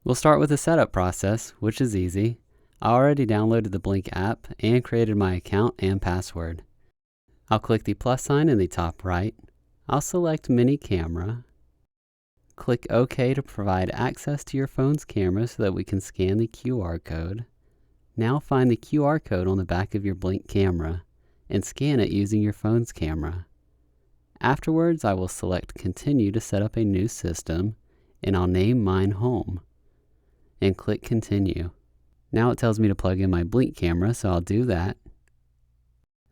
We'll start with the setup process, which is easy. I already downloaded the Blink app and created my account and password. I'll click the plus sign in the top right. I'll select Mini Camera. Click OK to provide access to your phone's camera so that we can scan the QR code. Now find the QR code on the back of your Blink camera and scan it using your phone's camera. Afterwards, I will select Continue to set up a new system, and I'll name mine Home, and click Continue. Now it tells me to plug in my Blink camera, so I'll do that.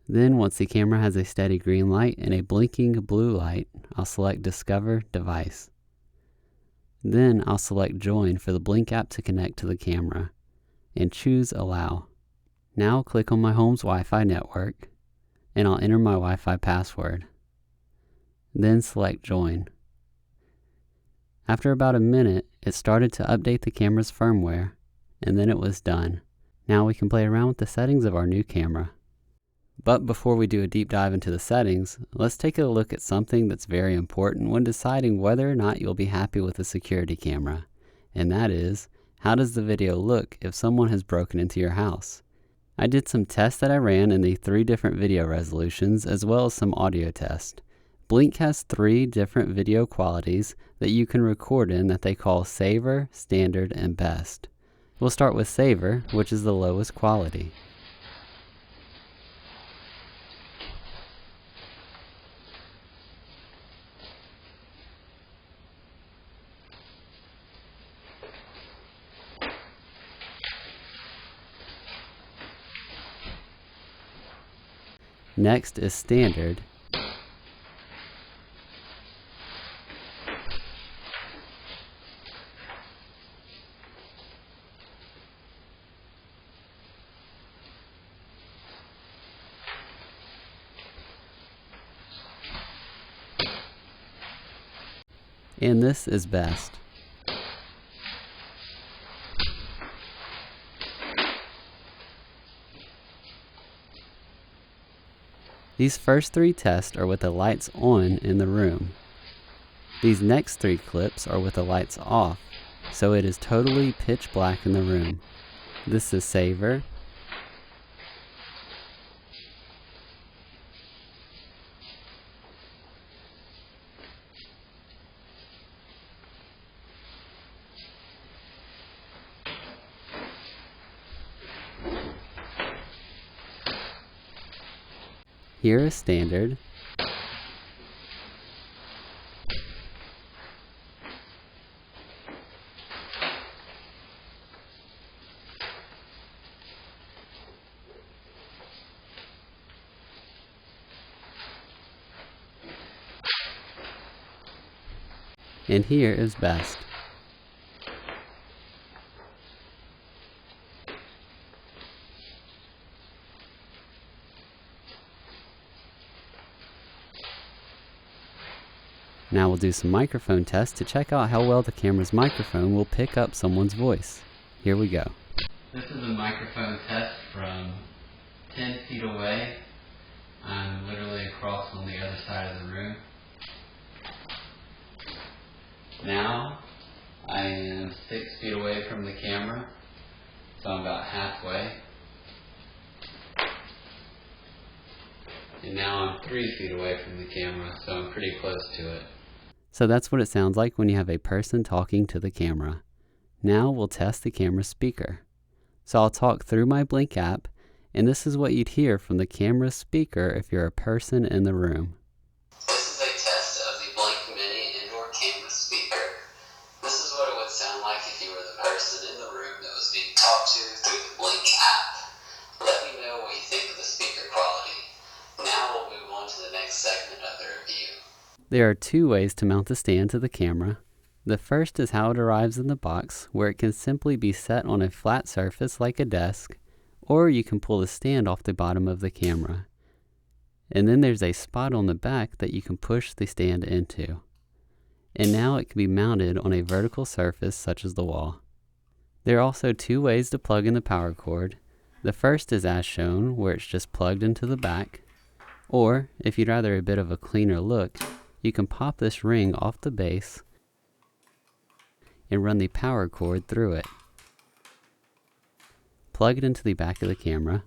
Then once the camera has a steady green light and a blinking blue light, I'll select Discover Device. Then I'll select Join for the Blink app to connect to the camera, and choose Allow. Now I'll click on my home's Wi-Fi network, and I'll enter my Wi-Fi password. Then select Join. After about a minute, it started to update the camera's firmware, and then it was done. Now we can play around with the settings of our new camera. But before we do a deep dive into the settings, let's take a look at something that's very important when deciding whether or not you'll be happy with a security camera. And that is, how does the video look if someone has broken into your house? I did some tests that I ran in the 3 different video resolutions as well as some audio tests. Blink has 3 different video qualities that you can record in that they call Saver, Standard, and Best. We'll start with Saver, which is the lowest quality. Next is Standard. And this is Best. These first 3 tests are with the lights on in the room. These next 3 clips are with the lights off, so it is totally pitch black in the room. This is Saver. Here is Standard. And here is Best. Now we'll do some microphone tests to check out how well the camera's microphone will pick up someone's voice. Here we go. This is a microphone test from 10 feet away. I'm literally across on the other side of the room. Now I am 6 feet away from the camera, so I'm about halfway. And now I'm 3 feet away from the camera, so I'm pretty close to it. So that's what it sounds like when you have a person talking to the camera. Now we'll test the camera speaker. So I'll talk through my Blink app, and this is what you'd hear from the camera speaker if you're a person in the room. This is a test of the Blink Mini indoor camera speaker. This is what it would sound like if you were the person in the room that was being talked to through the Blink app. Let me know what you think of the speaker quality. Now we'll move on to the next segment of the review. There are 2 ways to mount the stand to the camera. The first is how it arrives in the box, where it can simply be set on a flat surface like a desk, or you can pull the stand off the bottom of the camera. And then there's a spot on the back that you can push the stand into. And now it can be mounted on a vertical surface such as the wall. There are also 2 ways to plug in the power cord. The first is as shown, where it's just plugged into the back. Or, if you'd rather a bit of a cleaner look, you can pop this ring off the base and run the power cord through it. Plug it into the back of the camera.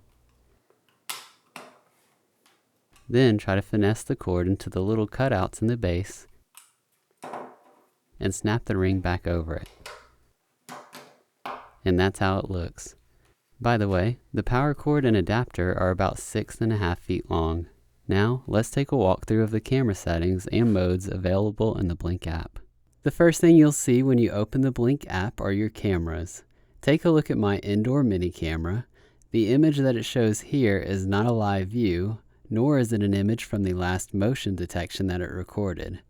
Then try to finesse the cord into the little cutouts in the base and snap the ring back over it. And that's how it looks. By the way, the power cord and adapter are about 6.5 feet long. Now, let's take a walkthrough of the camera settings and modes available in the Blink app. The first thing you'll see when you open the Blink app are your cameras. Take a look at my indoor mini camera. The image that it shows here is not a live view, nor is it an image from the last motion detection that it recorded.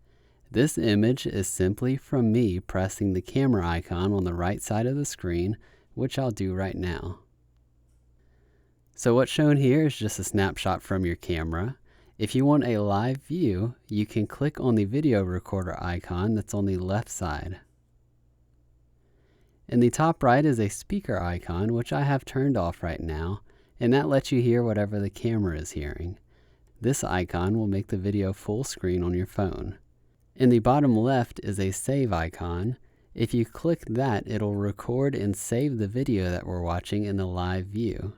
This image is simply from me pressing the camera icon on the right side of the screen, which I'll do right now. So what's shown here is just a snapshot from your camera. If you want a live view, you can click on the video recorder icon that's on the left side. In the top right is a speaker icon, which I have turned off right now, and that lets you hear whatever the camera is hearing. This icon will make the video full screen on your phone. In the bottom left is a save icon. If you click that, it'll record and save the video that we're watching in the live view.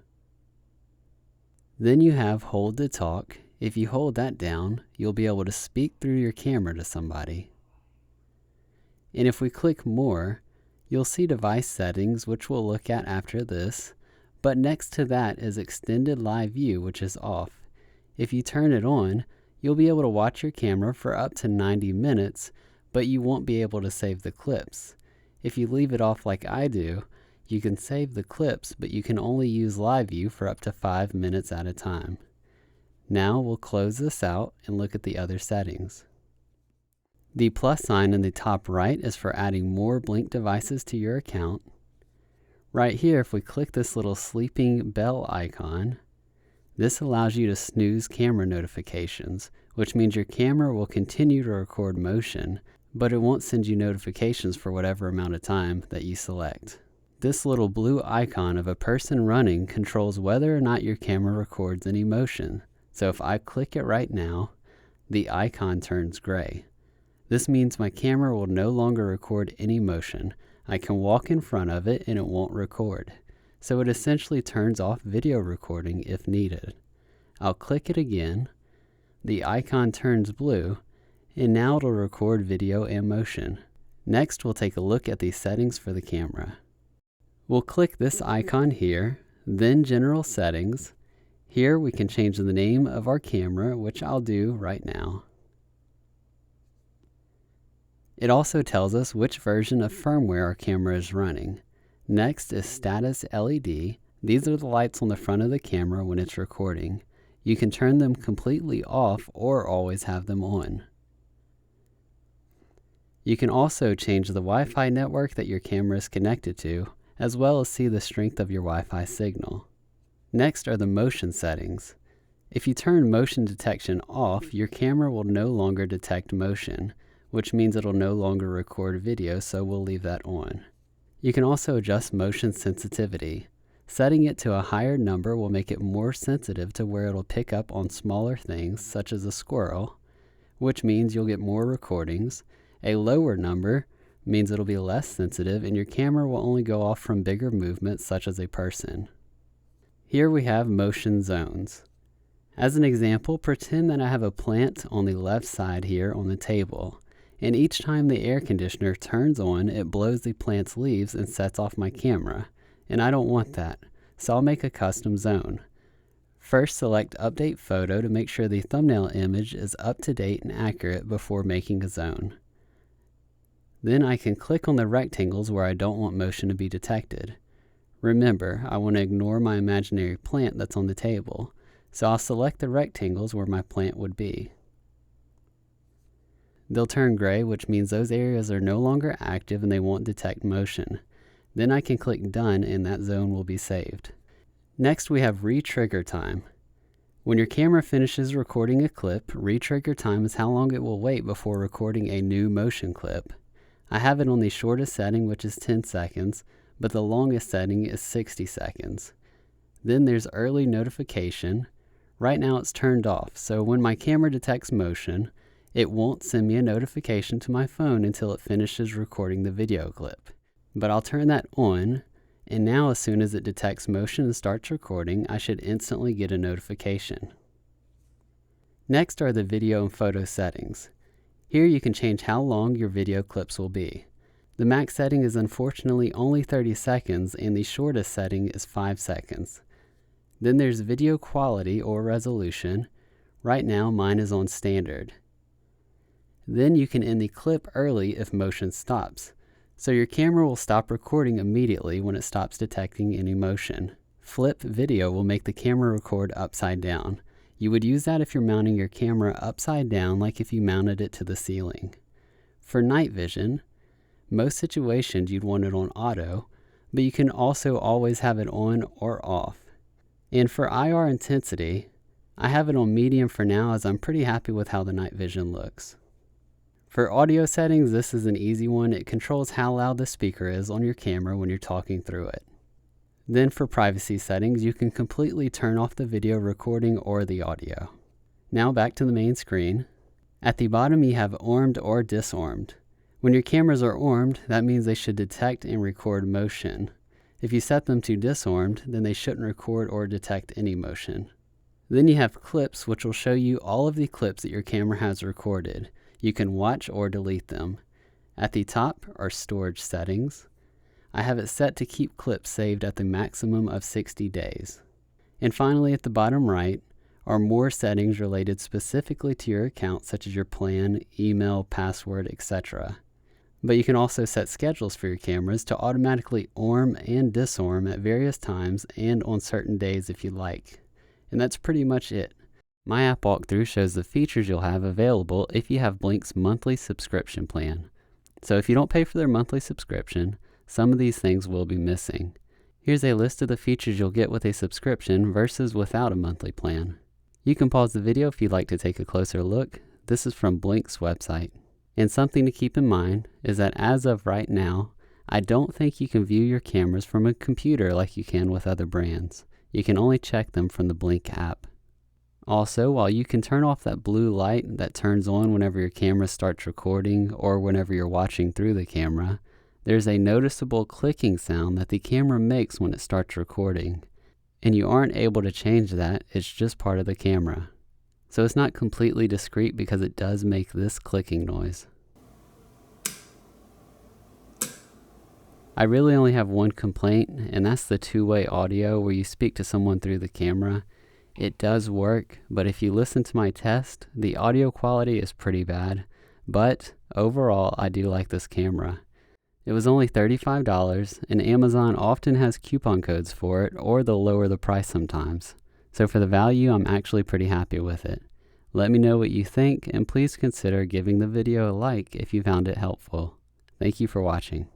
Then you have hold to talk. If you hold that down, you'll be able to speak through your camera to somebody. And if we click more, you'll see device settings, which we'll look at after this, but next to that is extended live view, which is off. If you turn it on, you'll be able to watch your camera for up to 90 minutes, but you won't be able to save the clips. If you leave it off like I do, you can save the clips, but you can only use live view for up to 5 minutes at a time. Now we'll close this out and look at the other settings. The plus sign in the top right is for adding more Blink devices to your account. Right here, if we click this little sleeping bell icon, this allows you to snooze camera notifications, which means your camera will continue to record motion, but it won't send you notifications for whatever amount of time that you select. This little blue icon of a person running controls whether or not your camera records any motion. So if I click it right now, the icon turns gray. This means my camera will no longer record any motion. I can walk in front of it and it won't record. So it essentially turns off video recording if needed. I'll click it again, the icon turns blue, and now it'll record video and motion. Next, we'll take a look at the settings for the camera. We'll click this icon here, then General Settings. Here we can change the name of our camera, which I'll do right now. It also tells us which version of firmware our camera is running. Next is Status LED. These are the lights on the front of the camera when it's recording. You can turn them completely off or always have them on. You can also change the Wi-Fi network that your camera is connected to, as well as see the strength of your Wi-Fi signal. Next are the motion settings. If you turn motion detection off, your camera will no longer detect motion, which means it'll no longer record video, so we'll leave that on. You can also adjust motion sensitivity. Setting it to a higher number will make it more sensitive to where it'll pick up on smaller things, such as a squirrel, which means you'll get more recordings. A lower number means it'll be less sensitive and your camera will only go off from bigger movements, such as a person. Here we have motion zones. As an example, pretend that I have a plant on the left side here on the table, and each time the air conditioner turns on, it blows the plant's leaves and sets off my camera, and I don't want that, so I'll make a custom zone. First, select Update Photo to make sure the thumbnail image is up to date and accurate before making a zone. Then I can click on the rectangles where I don't want motion to be detected. Remember, I want to ignore my imaginary plant that's on the table, so I'll select the rectangles where my plant would be. They'll turn gray, which means those areas are no longer active and they won't detect motion. Then I can click Done and that zone will be saved. Next we have Re-Trigger Time. When your camera finishes recording a clip, Re-Trigger Time is how long it will wait before recording a new motion clip. I have it on the shortest setting, which is 10 seconds, but the longest setting is 60 seconds. Then there's Early Notification. Right now it's turned off, so when my camera detects motion, It won't send me a notification to my phone until it finishes recording the video clip. But I'll turn that on, and now as soon as it detects motion and starts recording, I should instantly get a notification. Next are the video and photo settings. Here you can change how long your video clips will be. The max setting is unfortunately only 30 seconds, and the shortest setting is 5 seconds. Then there's video quality or resolution. Right now mine is on standard. Then you can end the clip early if motion stops. So your camera will stop recording immediately when it stops detecting any motion. Flip video will make the camera record upside down. You would use that if you're mounting your camera upside down, like if you mounted it to the ceiling. For night vision, most situations you'd want it on auto, but you can also always have it on or off. And for IR intensity, I have it on medium for now, as I'm pretty happy with how the night vision looks. For audio settings, this is an easy one. It controls how loud the speaker is on your camera when you're talking through it. Then for privacy settings, you can completely turn off the video recording or the audio. Now back to the main screen. At the bottom you have armed or disarmed. When your cameras are armed, that means they should detect and record motion. If you set them to disarmed, then they shouldn't record or detect any motion. Then you have clips, which will show you all of the clips that your camera has recorded. You can watch or delete them. At the top are storage settings. I have it set to keep clips saved at the maximum of 60 days. And finally, at the bottom right are more settings related specifically to your account, such as your plan, email, password, etc. But you can also set schedules for your cameras to automatically arm and disarm at various times and on certain days if you like. And that's pretty much it. My app walkthrough shows the features you'll have available if you have Blink's monthly subscription plan. So if you don't pay for their monthly subscription, some of these things will be missing. Here's a list of the features you'll get with a subscription versus without a monthly plan. You can pause the video if you'd like to take a closer look. This is from Blink's website. And something to keep in mind is that as of right now, I don't think you can view your cameras from a computer like you can with other brands. You can only check them from the Blink app. Also, while you can turn off that blue light that turns on whenever your camera starts recording or whenever you're watching through the camera, there's a noticeable clicking sound that the camera makes when it starts recording. And you aren't able to change that, it's just part of the camera. So it's not completely discreet because it does make this clicking noise. I really only have one complaint, and that's the two-way audio where you speak to someone through the camera. It does work, but if you listen to my test, the audio quality is pretty bad. But overall, I do like this camera. It was only $35, and Amazon often has coupon codes for it, or they'll lower the price sometimes. So for the value, I'm actually pretty happy with it. Let me know what you think, and please consider giving the video a like if you found it helpful. Thank you for watching.